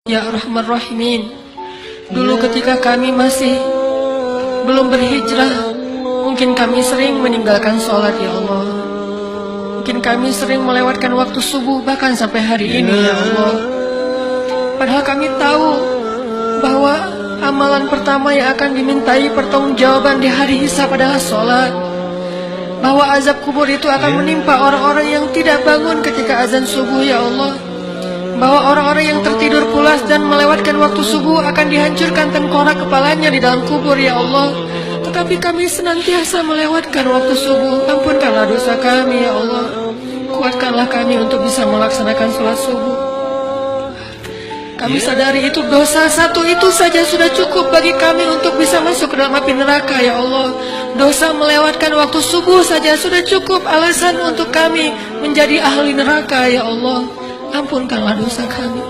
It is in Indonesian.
Ya Arhamar Rahimin, dulu ketika kami masih belum berhijrah, mungkin kami sering meninggalkan sholat ya Allah. Mungkin kami sering melewatkan waktu subuh bahkan sampai hari ini ya Allah. Padahal kami tahu bahwa amalan pertama yang akan dimintai pertanggungjawaban di hari hisab adalah sholat. Bahwa azab kubur itu akan menimpa orang-orang yang tidak bangun ketika azan subuh ya Allah. Bahwa orang-orang yang tertidur pulas dan melewatkan waktu subuh akan dihancurkan tengkorak kepalanya di dalam kubur ya Allah. Tetapi kami senantiasa melewatkan waktu subuh. Ampunkanlah dosa kami ya Allah. Kuatkanlah kami untuk bisa melaksanakan sholat subuh. Kami sadari itu dosa satu itu saja sudah cukup bagi kami untuk bisa masuk ke dalam api neraka ya Allah. Dosa melewatkan waktu subuh saja sudah cukup alasan untuk kami menjadi ahli neraka ya Allah. Ampunkanlah dosa kami.